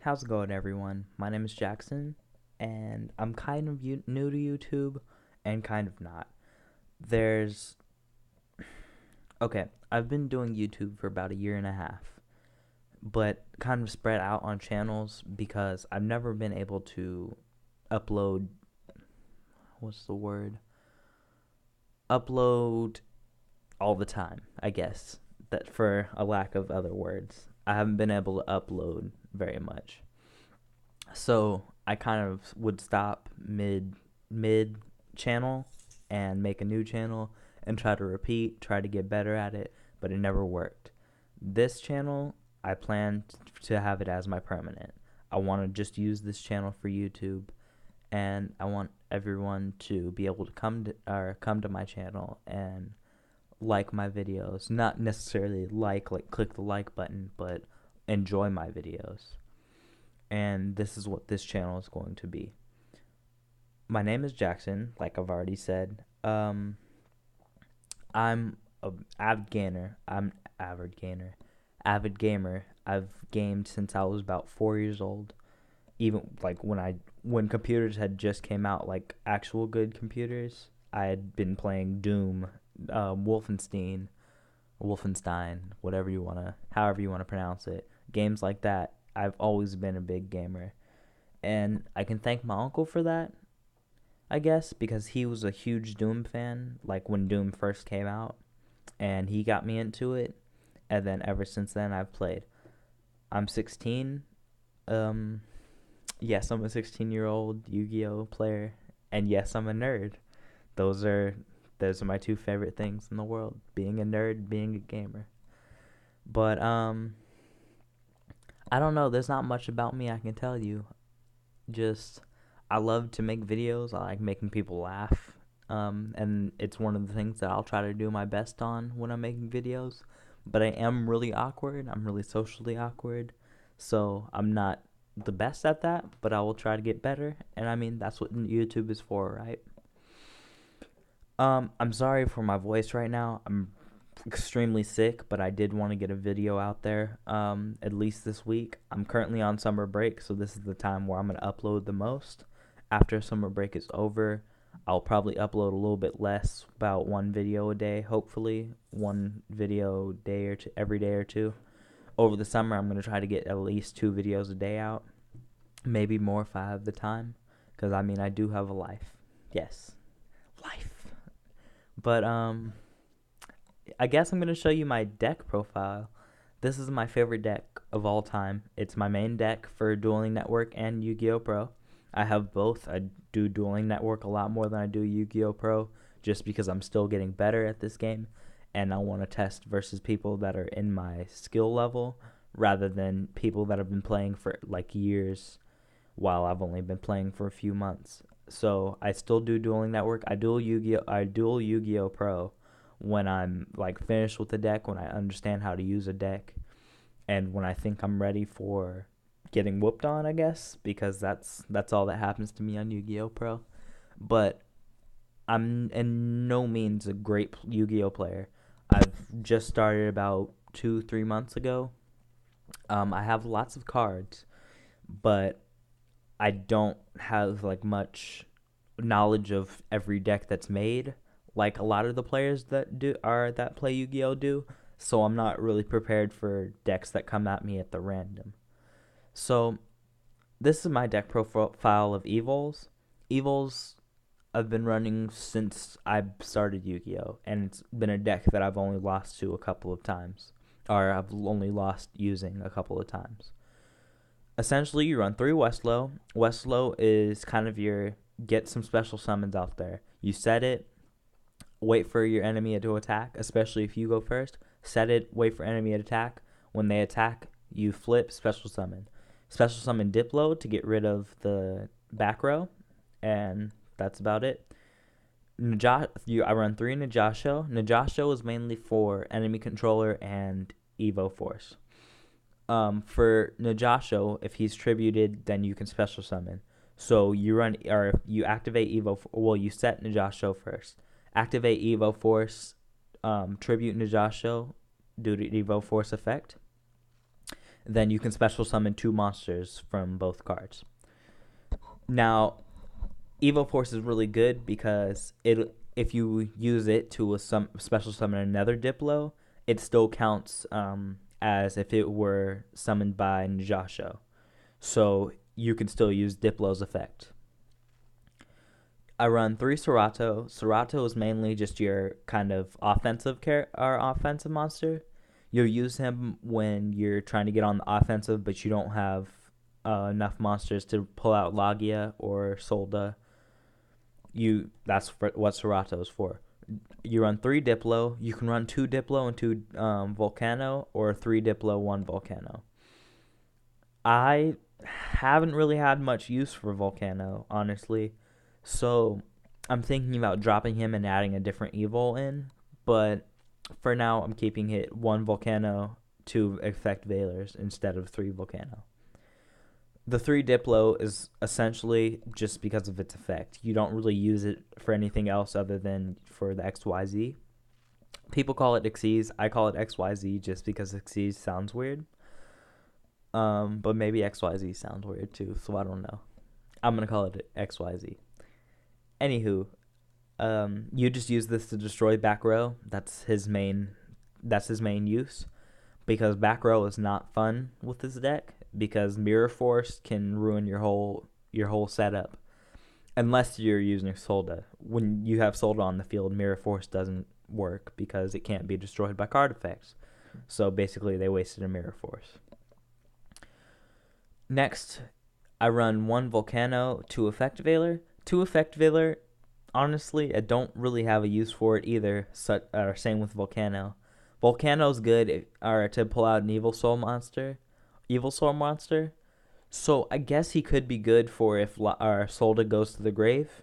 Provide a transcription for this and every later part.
How's it going, everyone? My name is Jackson, and I'm kind of new to YouTube and kind of not. There's. Okay, I've been doing YouTube for about a year and a half, but kind of spread out on channels because I've never been able to upload. What's the word? Upload all the time, I guess. That for a lack of other words. I haven't been able to upload very much. So I kind of would stop mid channel and make a new channel and try to repeat, try to get better at it, but it never worked. This channel, I plan to have it as my permanent. I want to just use this channel for YouTube, and I want everyone to be able to come to my channel and like my videos. Not necessarily like click the like button, but enjoy my videos. And this is what this channel is going to be. My name is Jackson, like I've already said. I'm a avid gamer. I'm avid gamer. I've gamed since I was about 4 years old. Even like when computers had just came out, like actual good computers, I had been playing Doom, Wolfenstein, however you wanna pronounce it. Games like that. I've always been a big gamer, and I can thank my uncle for that, I guess, because he was a huge Doom fan, like when Doom first came out, and he got me into it, and then ever since then I've played. I'm 16. Um, yes, I'm a 16-year-old Yu-Gi-Oh player, and yes, I'm a nerd. Those are those are my two favorite things in the world: being a nerd, being a gamer. But I don't know. There's not much about me I can tell you. Just I love to make videos. I like making people laugh. And it's one of the things that I'll try to do my best on when I'm making videos. But I am really awkward. I'm really socially awkward. So I'm not the best at that, but I will try to get better. And I mean, that's what YouTube is for, right? I'm sorry for my voice right now. I'm extremely sick, but I did want to get a video out there at least this week. I'm currently on summer break, so this is the time where I'm going to upload the most. After summer break is over, I'll probably upload a little bit less, about one video a day, hopefully. One video day or two, every day or two. Over the summer, I'm going to try to get at least 2 videos a day out. Maybe more if I have the time, because I mean, I do have a life. Yes, life. But I guess I'm going to show you my deck profile. This is my favorite deck of all time. It's my main deck for Dueling Network and Yu-Gi-Oh! Pro. I have both. I do Dueling Network a lot more than I do Yu-Gi-Oh! Pro, just because I'm still getting better at this game, and I want to test versus people that are in my skill level rather than people that have been playing for like years while I've only been playing for a few months. So I still do Dueling Network. I duel Yu-Gi-Oh! Pro when I'm like finished with the deck, when I understand how to use a deck, and when I think I'm ready for getting whooped on, I guess, because that's all that happens to me on Yu-Gi-Oh! Pro. But I'm in no means a great Yu-Gi-Oh! Player. I've just started about 2-3 months ago. I have lots of cards, but I don't have like much knowledge of every deck that's made, like a lot of the players that play Yu-Gi-Oh do. So I'm not really prepared for decks that come at me at the random. So this is my deck profile of Evols. Evols I've been running since I started Yu-Gi-Oh, and it's been a deck that I've only lost to a couple of times, or I've only lost using a couple of times. Essentially, you run 3 Westlow. Westlow is kind of your get some special summons out there. You set it, wait for your enemy to attack, especially if you go first. Set it, wait for enemy to attack. When they attack, you flip, special summon. Special summon Diplo to get rid of the back row, and that's about it. I run 3 Najasho. Najasho is mainly for enemy controller and Evo Force. For Najasho, if he's tributed, then you can special summon. So you activate Evo. Well, you set Najasho first. Activate Evo Force, tribute Najasho due to Evo Force effect. then you can special summon 2 monsters from both cards. Now, Evo Force is really good because if you use it to special summon another Diplo, it still counts as if it were summoned by Najasho. So you can still use Diplo's effect. I run 3 Serato. Serato is mainly just your kind of offensive monster. You'll use him when you're trying to get on the offensive, but you don't have enough monsters to pull out Lagia or Solda. That's what Serato is for. You run 3 Diplo. You can run 2 Diplo and 2 Volcano, or 3 Diplo, 1 Volcano. I haven't really had much use for Volcano, honestly. So I'm thinking about dropping him and adding a different Evol in. But for now, I'm keeping it 1 Volcano, 2 Effect Veilers instead of 3 Volcano. The 3 Diplo is essentially just because of its effect. You don't really use it for anything else other than for the XYZ. People call it Xyz. I call it XYZ just because Xyz sounds weird. But maybe XYZ sounds weird too, so I don't know. I'm going to call it XYZ. Anywho, you just use this to destroy back row. That's his main use. Because back row is not fun with this deck, because Mirror Force can ruin your whole setup, unless you're using Solda. When you have Solda on the field, Mirror Force doesn't work because it can't be destroyed by card effects. So basically, they wasted a Mirror Force. Next, I run 1 Volcano, 2 Effect Veiler. 2 Effect Veiler, honestly, I don't really have a use for it either. Same with Volcano. Volcano's good to pull out an Evil Soul monster. So I guess he could be good for if Solda goes to the grave.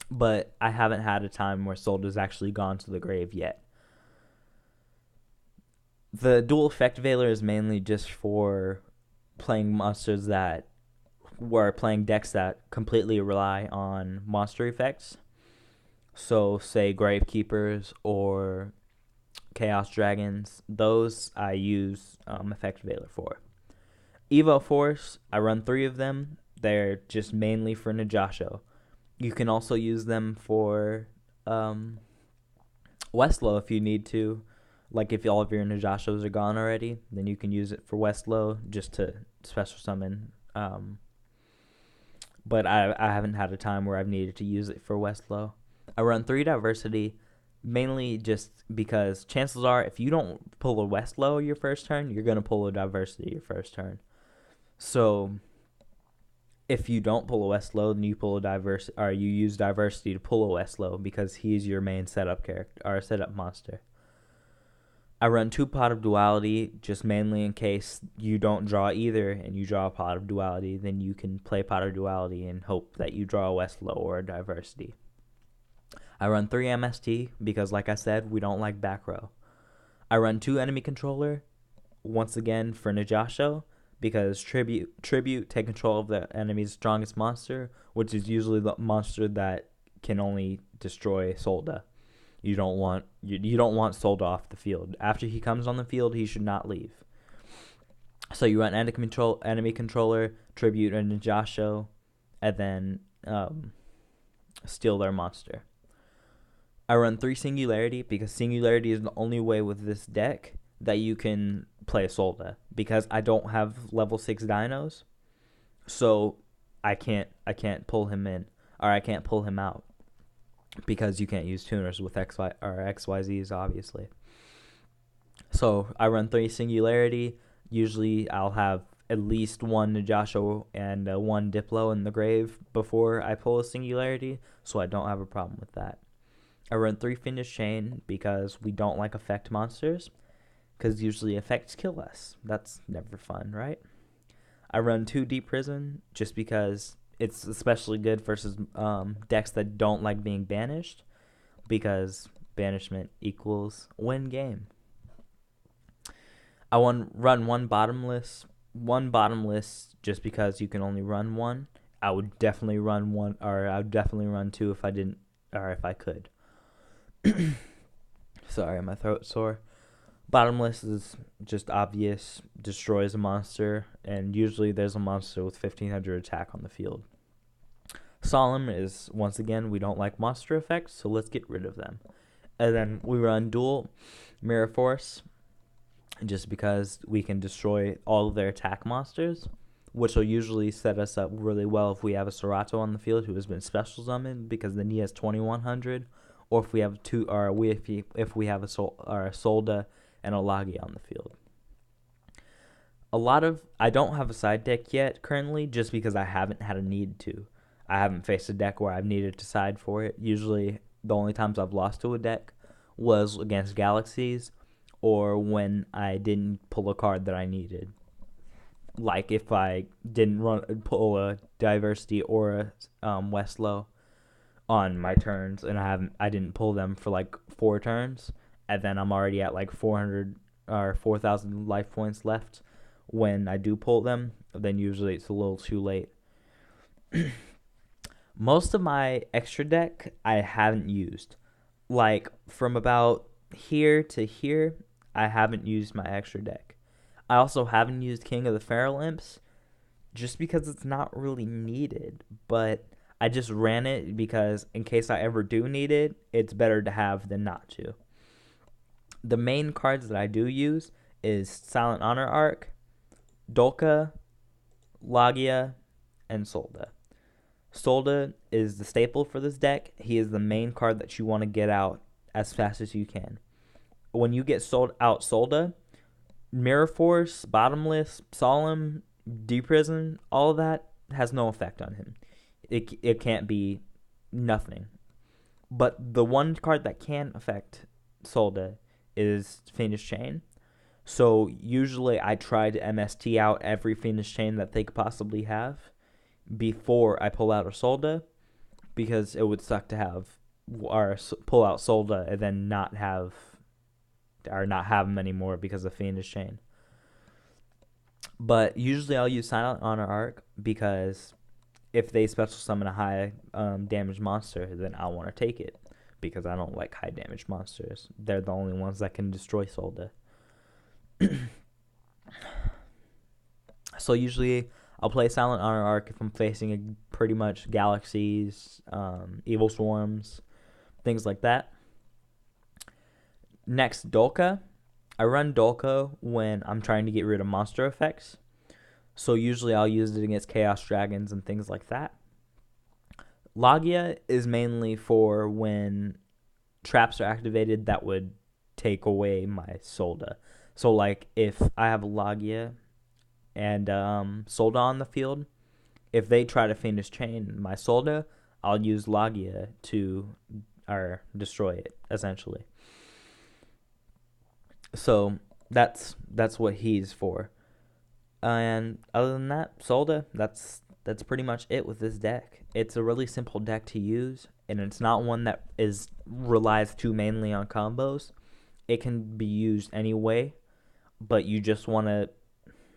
But I haven't had a time where Solda's actually gone to the grave yet. The dual effect Veiler is mainly just for playing monsters that were playing decks that completely rely on monster effects. So say Gravekeepers or Chaos Dragons. Those I use Effect Veiler for. Evo Force, I run 3 of them. They're just mainly for Najasho. You can also use them for Westlow if you need to. Like if all of your Najashos are gone already, then you can use it for Westlow just to special summon. But I haven't had a time where I've needed to use it for Westlow. I run 3 Diversity, mainly just because chances are if you don't pull a Westlow your first turn, you're going to pull a Diversity your first turn. So if you don't pull a Westlow, then you pull a Diversity, or you use Diversity to pull a Westlow because he's your main setup character or setup monster. I run 2 Pot of Duality, just mainly in case you don't draw either and you draw a Pot of Duality, then you can play Pot of Duality and hope that you draw a Westlow or a Diversity. I run 3 MST because, like I said, we don't like back row. I run 2 Enemy Controller, once again for Najasho, because Tribute take control of the enemy's strongest monster, which is usually the monster that can only destroy Solda. You don't want Solda off the field. After he comes on the field, he should not leave. So you run enemy controller, Tribute, and Najasho, and then steal their monster. I run 3 Singularity because Singularity is the only way with this deck that you can play Solda, because I don't have level 6 dinos, so I can't pull him in, or I can't pull him out, because you can't use tuners with XYZs, obviously. So I run 3 Singularity. Usually I'll have at least 1 Najasho and 1 Diplo in the grave before I pull a Singularity, so I don't have a problem with that. I run 3 Fiendish Chain because we don't like effect monsters, because usually effects kill us. That's never fun, right? I run 2 Deep Prison just because it's especially good versus decks that don't like being banished, because banishment equals win game. I run 1 Bottomless just because you can only run 1. I would definitely run 1, or I would definitely run 2 if I didn't, or if I could. Sorry, my throat's sore. Bottomless is just obvious, destroys a monster, and usually there's a monster with 1500 attack on the field. Solemn is, once again, we don't like monster effects, so let's get rid of them. And then we run dual Mirror Force, just because we can destroy all of their attack monsters, which will usually set us up really well if we have a Serato on the field who has been special summoned, because then he has 2100, or if we have if we have a Solda and a Lagi on the field. I don't have a side deck yet currently, just because I haven't had a need to. I haven't faced a deck where I've needed to side for it. Usually, the only times I've lost to a deck was against Galaxies, or when I didn't pull a card that I needed. Like if I didn't pull a Diversity or a Westlow on my turns, and I didn't pull them for like 4 turns, and then I'm already at like 400 or 4,000 life points left when I do pull them, then usually it's a little too late. Most of my extra deck I haven't used. Like from about here to here, I haven't used my extra deck. I also haven't used King of the Feral Imps just because it's not really needed, but I just ran it because in case I ever do need it, it's better to have than not to. The main cards that I do use is Silent Honor Arc, Dolka, Lagia, and Solda. Solda is the staple for this deck. He is the main card that you want to get out as fast as you can. When you get sold out Solda, Mirror Force, Bottomless, Solemn, Deprison, all of that has no effect on him. It can't be nothing. But the one card that can affect Solda is Fiendish Chain. So usually I try to MST out every Fiendish Chain that they could possibly have before I pull out a Solda, because it would suck to have or pull out Solda and then not have them anymore because of Fiendish Chain. But usually I'll use Silent Honor Arc because if they special summon a high damage monster, then I want to take it because I don't like high damage monsters. They're the only ones that can destroy Solda. So usually I'll play Silent Honor Arc if I'm facing pretty much Galaxies, Evil Swarms, things like that. Next, Dolka. I run Dolka when I'm trying to get rid of monster effects. So usually I'll use it against Chaos Dragons and things like that. Lagia is mainly for when traps are activated that would take away my Solda. So like if I have Lagia and Solda on the field, if they try to Fiendish Chain my Solda, I'll use Lagia to destroy it essentially. So that's what he's for. And other than that, Solda, that's pretty much it with this deck. It's a really simple deck to use, and it's not one that relies too mainly on combos. It can be used any way, but you just want to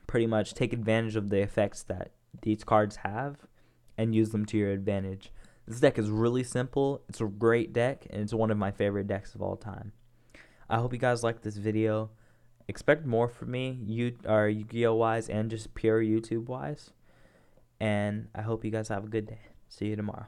pretty much take advantage of the effects that these cards have and use them to your advantage. This deck is really simple. It's a great deck, and it's one of my favorite decks of all time. I hope you guys liked this video. Expect more from me, Yu-Gi-Oh wise and just pure YouTube wise. And I hope you guys have a good day. See you tomorrow.